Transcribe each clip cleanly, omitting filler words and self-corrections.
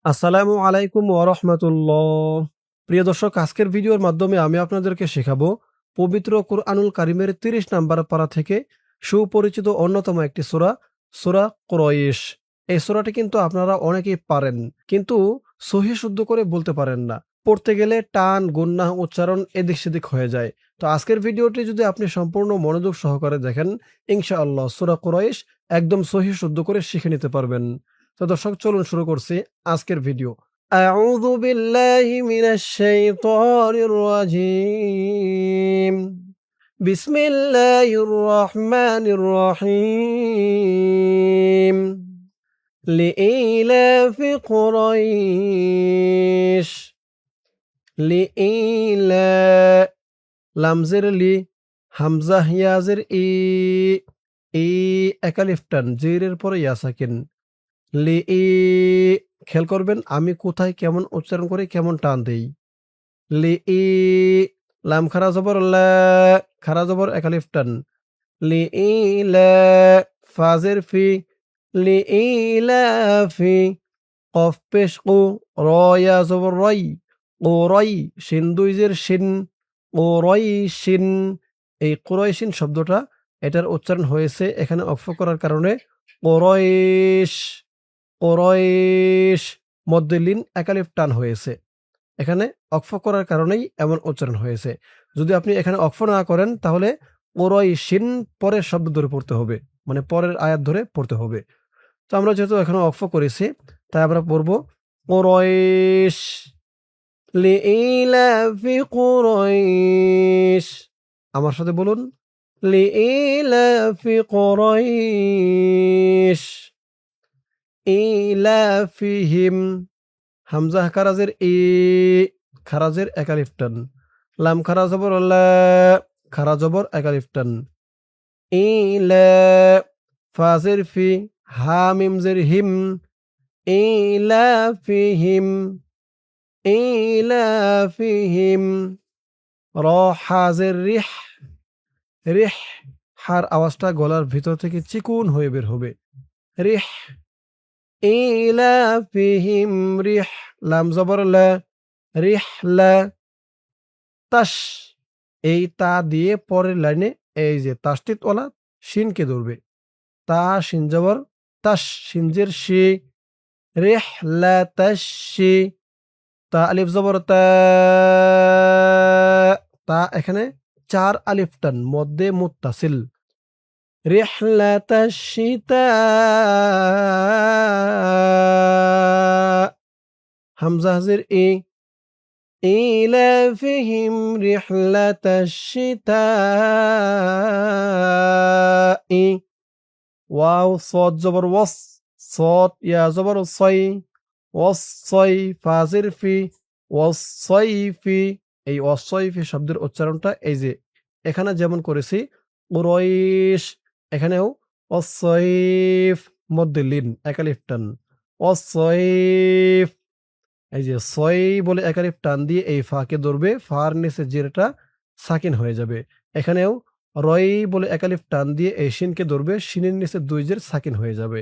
আসসালামু আলাইকুম ওয়া রাহমাতুল্লাহ। প্রিয় দর্শক, আজকের ভিডিওর মাধ্যমে আমি আপনাদেরকে শেখাবো পবিত্র কুরআনুল কারীমের ৩০ নাম্বার পারা থেকে সুপরিচিত অন্যতম একটি সূরা, সূরা কুরাইশ। এই সূরাটি কিন্তু আপনারা অনেকেই পারেন, কিন্তু সহিহ শুদ্ধ করে বলতে পারেন না। পড়তে গেলে টান, গুন্নাহ, উচ্চারণ এদিক সেদিক হয়ে যায়। তো আজকের ভিডিওটি যদি আপনি সম্পূর্ণ মনোযোগ সহকারে দেখেন, ইনশাআল্লাহ সূরা কুরাইশ একদম সহিহ শুদ্ধ করে শিখে নিতে পারবেন। তো দর্শক, চলুন শুরু করছি আজকের ভিডিও। আউযু বিল্লাহি মিনাশ শাইতানির রাজীম। বিসমিল্লাহির রহমানির রহিম। লিইলাফি কুরাইশ। লিইলা, লামজের লি, হামজাহ ইয়াজের ই, ই একালিফ টান, জিরের পরে ইয়া সাকিন। লি ই, খেয়াল করবেন আমি কোথায় কেমন উচ্চারণ করি, কেমন টান দেই। লি ই, লাম খারা জবর লা, খারা জবর একালিফ টান। লি ই লা, ফাজের ফি, লি ই লা ফি, কফ পেশ কু, র ইয়া জবর রই, ও রই, শিন দুইজের শিন, ও রই শিন। এই কুরাইশিন শব্দটা, এটার উচ্চারণ হয়েছে এখানে অক্ফ করার কারণে কুরাইশ, কুরাইশ, মধ্যে লিন একালিফ টান হয়েছে। এখানে অক্ফ করার কারণেই এমন উচ্চারণ হয়েছে। যদি আপনি এখানে অক্ফ না করেন তাহলে কুরাইশিন পরের শব্দ ধরে পড়তে হবে, মানে পরের আয়াত ধরে পড়তে হবে। তো আমরা যেহেতু এখানে অক্ফ করেছি, তাই আমরা পড়ব কুরাইশ। লিইলাফি কুরাইশ। আমার সাথে বলুন, লিইলাফি কুরাইশ। ইলাফিহিম, হামজাহ খারাজের ই, খারাজের একালিফ টান। লাম খারা জবর লা, খারা জবর একালিফ টান। ইলা, ফাজের ফি, হা মিম জের হিম, ইলাফিহিম, ইলাফিহিম। র হাজের রিহ, রিহ, হার আওয়াজটা গলার ভিতর থেকে চিকুন হয়ে বের হবে। রিহ, ইলাফিহিম রিহ, লাম জবর লা, রিহলা। তাস, এই তা দিয়ে পরের লাইনে এই যে তাসদিদ ওয়ালা শিনকে ধরবে। তা শিন জবর তাস, শিনজের শি, রিহলা তাসশি। তা আলিফ জবর তা, তা এখানে ৪ আলিফ টান, মধ্যে মুত্তাসিল। রিহলা তাসশিতা, হামজা হাজের ই, إيلافهم رحلة الشتاء। واو صاد زبر وص، صاد يا زبر صي، والصي ফাজের ফি, ওয়াসসাইফি। এই ওয়াসসাইফি শব্দের উচ্চারণটা এই যে এখানে যেমন করেছি কুরাইশ, এখানেও ওয়াসসাইফ, মধ্যে লিন একালিফ টান। ওয়াসসাইফ, এই যে ছয় বলে একালিফ টান দিয়ে এই ফাকে ধরবে, ফার নিচে জেরটা সাকিন হয়ে যাবে। এখানেও রয় বলে একালিফ টান দিয়ে এই শিনকে ধরবে, শিনের নিচে দুই জের সাকিন হয়ে যাবে,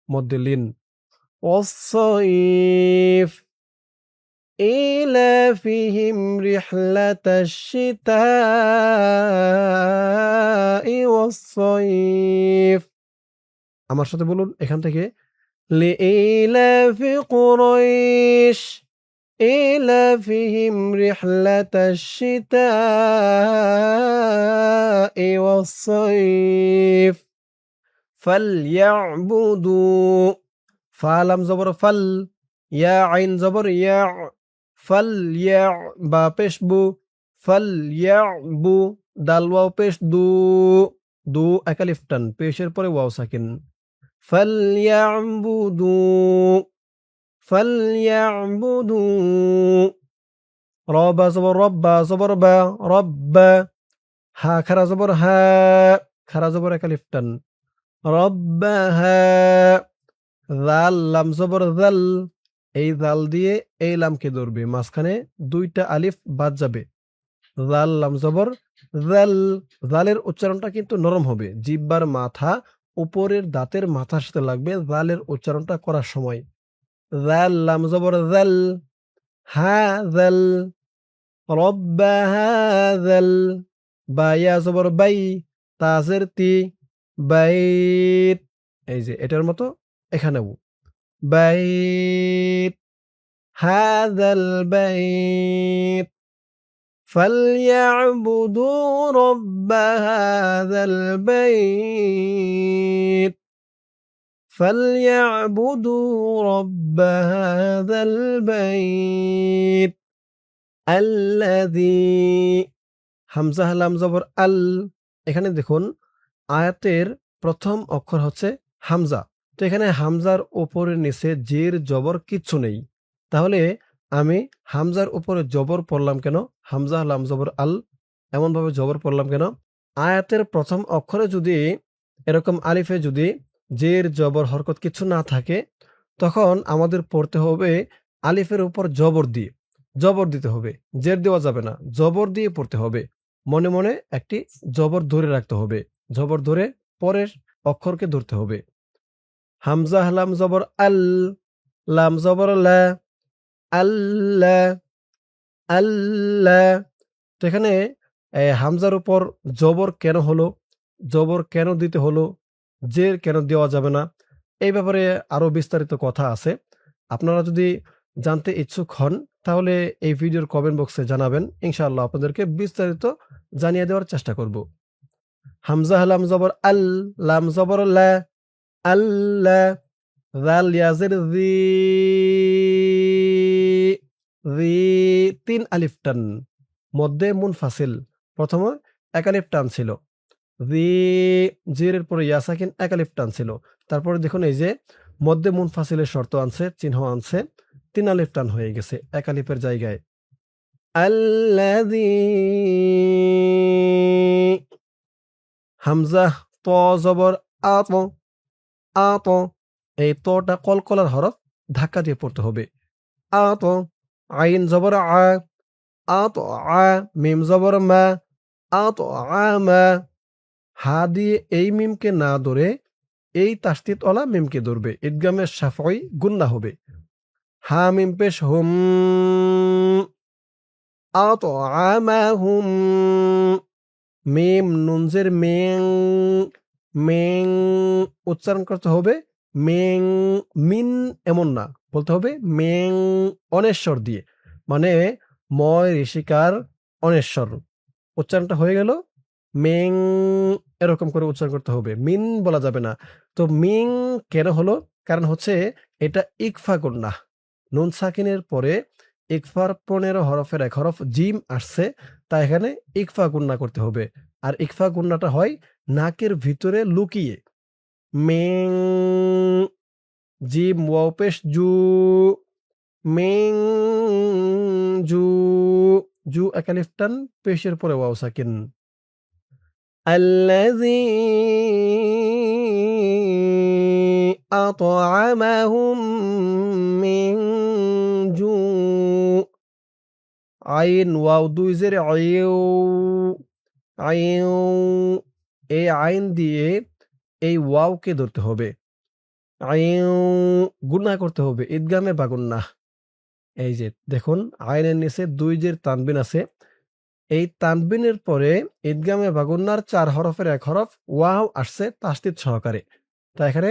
মধ্যে লিন। ওয়াসসাইফ, ইলাফিহিম রিহলাতাশ শিতাই ওয়াসসাইফ। আমার সাথে বলুন এখান থেকে, লিইলাফি কুরাইশ إيلافهم رحلة الشتاء والصيف فليعبدوا، فالم زبر فل، يا عين زبر يا، فليع با পেশ বু, فليعبু, দাল ওয়াও পেশ দু, দু একালিফ টান, পেশের পরে ওয়াও সাকিন। فليعبدوا, فليعبدوا। رابا زبر ربا زبر با، ربا، হা খারা জবর হা, খারা জবর একালিফ টান। রব্বাহা, যাল লাম জবর যাল, এই জাল দিয়ে এই লামকে ধরবে, মাঝখানে দুইটা আলিফ বাদ যাবে। জাল লাম জবর জাল। জালের উচ্চারণটা কিন্তু নরম হবে, জিহ্বার মাথা উপরের দাঁতের মাথার সাথে লাগবে জালের উচ্চারণটা করার সময়। যাল লাম জবর যাল হাযাল রব্ব হাযাল বা ইয়া জবর বাই তা জের তি বাইত এই যে এটার মতো এখানেও বাইত হাযাল বাইত فليعبدوا رب هذا البيت فليعبدوا رب هذا البيت الذي হামজা লাম জবর আল এখানে দেখুন আয়াতের প্রথম অক্ষর হচ্ছে হামজা। তো এখানে হামজার উপরে নিচে জের জবর কিচ্ছু নেই। তাহলে আমি হামজার উপরে জবর পড়লাম কেন? হামজা লাম জবর আল এমনভাবে জবর পড়লাম কেন? আয়াতের প্রথম অক্ষরে যদি এরকম আলিফে যদি জের জবর হরকত কিছু না থাকে তখন আমাদের পড়তে হবে আলিফের উপর জবর দিয়ে। জবর দিতে হবে, জের দেওয়া যাবে না, জবর দিয়ে পড়তে হবে। মনে মনে একটি জবর ধরে রাখতে হবে, জবর ধরে পরের অক্ষরকে ধরতে হবে। হামজা লাম জবর আল লাম জবর লা আল্লাহ আল্লাহ। তো এখানে হামজার উপর জবর কেন হলো, জবর কেন দিতে হলো, জের কেন দেওয়া যাবে না, এই ব্যাপারে আরো বিস্তারিত কথা আছে। আপনারা যদি জানতে ইচ্ছুক হন তাহলে এই ভিডিওর কমেন্ট বক্সে জানাবেন, ইনশাআল্লাহ আপনাদেরকে বিস্তারিত জানিয়ে দেওয়ার চেষ্টা করব। হামজা লাম জবর আল লাম জবর লা আল্লাহ যাল ইয়াজের জি জি তিন আলিফ টান মধ্যে মুনফাসিল প্রথমে এক আলিফ টান ছিল, জি জিরের পরে ইয়া সাকিন এক আলিফ টান ছিল। তারপরে দেখুন এই যে মধ্যে মুনফাসিলের শর্ত আনছে, চিহ্ন আনছে, তিন আলিফ টান হয়ে গেছে এক আলিফের জায়গায়। আল্লাযী হামজা ত জবর আত আত এই তটা কলকলার হরফ ধাক্কা দিয়ে পড়তে হবে। আত আইন জবর আ আত আ মিম জবর মা আত আমা হা দিয়ে এই মিমকে না ধরে এই তাসদিদ ওয়ালা মিমকে ধরবে, ইদগামের শাফঈ গুন্না হবে। হা মিম পেশ হুম আত আমাহুম মিম নুনজের মেং মেং উচ্চারণ করতে হবে মেং, মিন এমন না, বলতে হবে মেং অনেশ্বর দিয়ে, মানে ময় ঋষিকার অনেশ্বর উচ্চারণটা হয়ে গেল মেং, এরকম করে উচ্চারণ করতে হবে, মিন বলা যাবে না। তো মিং কেন হলো? কারণ হচ্ছে এটা ইকফা গুন্না, নুন সাকিনের পরে ইকফার 15 হরফের এক হরফ জিম আসছে, তাই এখানে ইকফা গুন্না করতে হবে। আর ইকফা গুন্নাটা হয় নাকের ভিতরে লুকিয়ে। মেং জিম ওয়াও পেশ জু মেং জু জু এক আলিফ টান পেশের পরে ওয়াও সাকিন। الذي أطعمهم من جوع আইন ওয়াও দুই জের আইউ আইউ এই আইন দিয়ে এই ওয়াওকে ধরতে হবে, আইউ গুন্না করতে হবে, ঈদগামে বা গুন্না। এই যে দেখুন আইনের নিচে দুই জের তানবিন আছে, এই তানবিনের পরে ঈদগামে বা গুন্নার 4 হরফের এক হরফ ওয়াও আসছে তাসদিদ সহকারে, তাই এখানে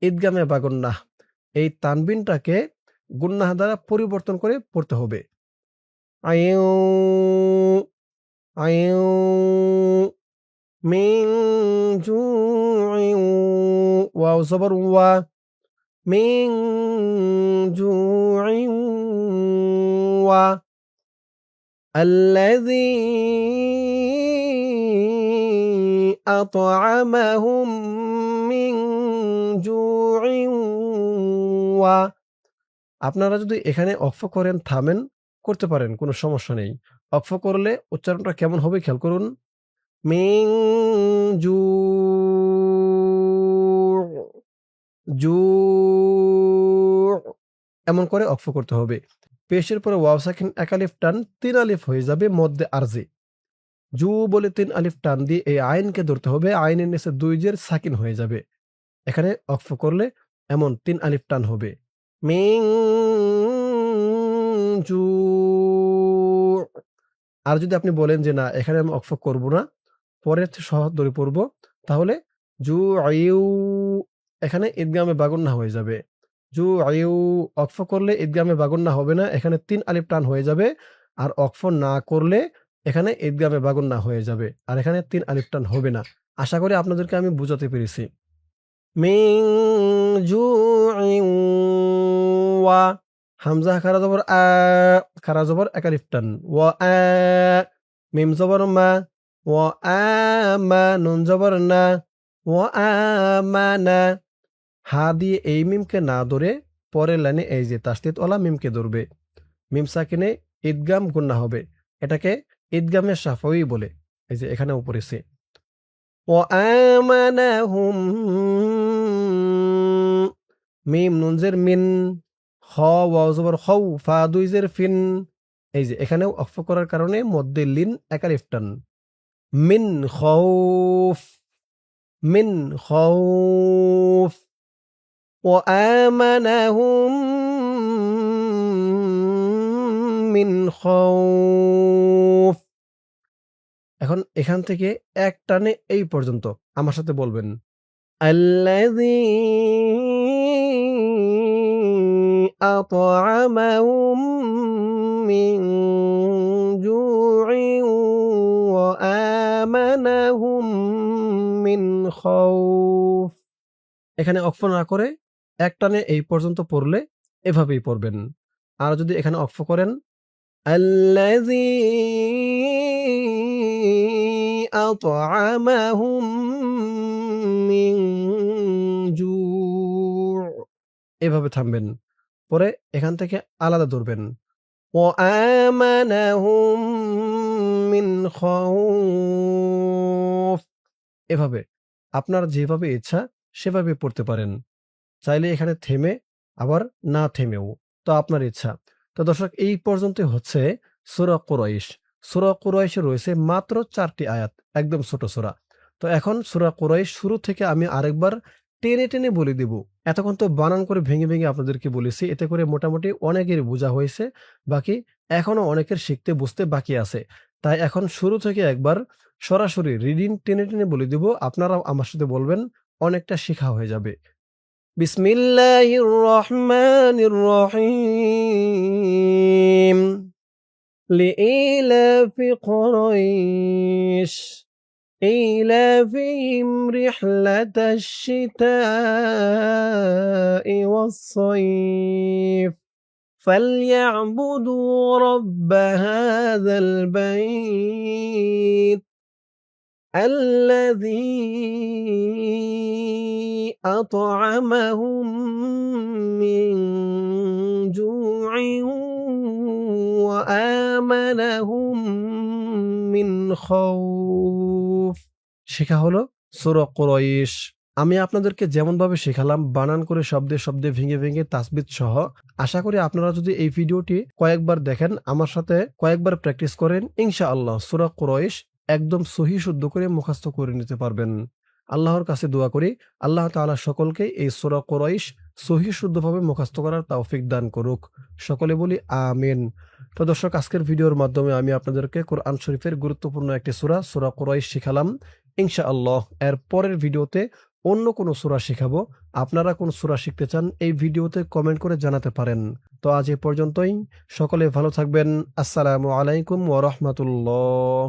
ঈদগামে বা গুন্না এই তানবিনটাকে গুন্নাহ দ্বারা পরিবর্তন করে পড়তে হবে। আইউ আইউ মিন জুইউ ওয়াও জবর ওয়া মিন জুইউ ওয়া الذي أطعمهم من جوع ওয়া আপনারা যদি এখানে অক্ফ করেন থামেন করতে পারেন, কোনো সমস্যা নেই। অক্ফ করলে উচ্চারণটা কেমন হবে খেয়াল করুন। মিং জু জু এমন করে অক্ফ করতে হবে। পেশের পরে ওয়াও সাকিন এক আলিফ টান 3 আলিফ হয়ে যাবে মধ্যে আরজি। জু বলে 3 আলিফ টান দিয়ে এই আইনকে ধরতে হবে, আইনের নিচে 2 জের সাকিন হয়ে যাবে। এখানে অক্ফ করলে এমন 3 আলিফ টান হবে। মিং জু। আর যদি আপনি বলেন যে না এখানে আমি অক্ফ করব না, পরের সহজ ধরে পড়ব, তাহলে জু আইউ, এখানে ঈদগামে বাগুন্না হয়ে যাবে। জু আইউ, অক্ফ করলে ঈদগামে বাগুন্না হবে না, এখানে ৩ আলিফ টান হয়ে যাবে। আর অক্ফ না করলে এখানে ঈদগামে বাগুন্না হয়ে যাবে, আর এখানে ৩ আলিফ টান হবে না। আশা করি আপনাদেরকে আমি বুঝাতে পেরেছি। মিং জুইন ওয়া, হামজা খারা জবর আ, খারা জবর এক আলিফ টান, ওয়া আ, মিম জবর মা, ওয়া আমা, নুন জবর না, ওয়া আমানা। হা দিয়ে এই মিমকে না ধরে পরের লাইনে এই যে তাসদিদ ওয়ালা মিমকে ধরবে। মিম সাকিনে ঈদগাম গুন্না হবে, এটাকে ঈদগামে শাফাউই বলে। এই যে এখানেও পড়েছে وآمنهم মিম নুন জের মিন, খ ওয়াও জবর খৌ, ফা দুই জের ফিন। এই যে এখানেও অক্ফ করার কারণে মধ্যে লিন এক আলিফ টান। মিন খৌফ, মিন খৌফ। وآمنهم মিন খৌফ। এখন এখান থেকে এক টানে এই পর্যন্ত আমার সাথে বলবেন الذي أطعمهم من جوع وآمنهم من خوف। এখানে অক্ফ না করে এক টানে এই পর্যন্ত পড়লে এভাবেই পড়বেন। আর যদি এখানে অক্ফ করেন الذي أطعمهم من جوع, এভাবে থামবেন। পরে এখান থেকে আলাদা ধরবেন وآمنهم من خوف। এভাবে আপনার যেভাবে ইচ্ছা সেভাবে পড়তে পারেন। চাইলে এখানে থেমে আবার না থেমেও, তো আপনার ইচ্ছা। তো দর্শক এই পর্যন্তই হচ্ছে সূরা কুরাইশ। সূরা কুরাইশে রয়েছে মাত্র 4টি আয়াত, একদম ছোট সূরা। তো এখন সূরা কুরাইশ শুরু থেকে আমি আরেকবার টেনে টেনে বলে দিব। এতক্ষণ তো বানান করে ভেঙে ভেঙে আপনাদেরকে বলেছি, এতে করে মোটামুটি অনেকের বোঝা হয়েছে, বাকি এখনো অনেকের শিখতে বুঝতে বাকি আছে। তাই এখন শুরু থেকে একবার সরাসরি রিডিং টেনে টেনে বলে দিব, আপনারাও আমার সাথে বলবেন, অনেকটা শিখা হয়ে যাবে। بسم الله الرحمن الرحيم لإيلاف قريش إيلافهم رحلة الشتاء والصيف فليعبدوا رب هذا البيت الذي أطعمهم من جوع وآمنهم من خوف। শেখা হলো সূরা কুরাইশ। আমি আপনাদেরকে যেমনভাবে শেখালাম বানান করে শব্দে শব্দে ভেঙে ভেঙে তাসবিদ সহ, আশা করি আপনারা যদি এই ভিডিওটি কয়েকবার দেখেন, আমার সাথে কয়েকবার প্র্যাকটিস করেন, ইনশাআল্লাহ সূরা কুরাইশ একদম সহি শুদ্ধ করে মুখস্থ করে নিতে পারবেন। আল্লাহর কাছে দোয়া করি আল্লাহ তাআলা সকলকে এই সূরা কুরাইশ সহি শুদ্ধভাবে মুখস্থ করার তৌফিক দান করুক। সকলে বলি আমিন। তো দর্শক আজকের ভিডিওর মাধ্যমে আমি আপনাদেরকে কোরআন শরীফের গুরুত্বপূর্ণ একটি সূরা সূরা কুরাইশ শিখালাম। ইনশাআল্লাহ এর পরের ভিডিওতে অন্য কোনো সূরা শিখাবো। আপনারা কোন সূরা শিখতে চান এই ভিডিওতে কমেন্ট করে জানাতে পারেন। তো আজ এ পর্যন্তই, সকলে ভালো থাকবেন। আসসালামু আলাইকুম ওয়া রাহমাতুল্লাহ।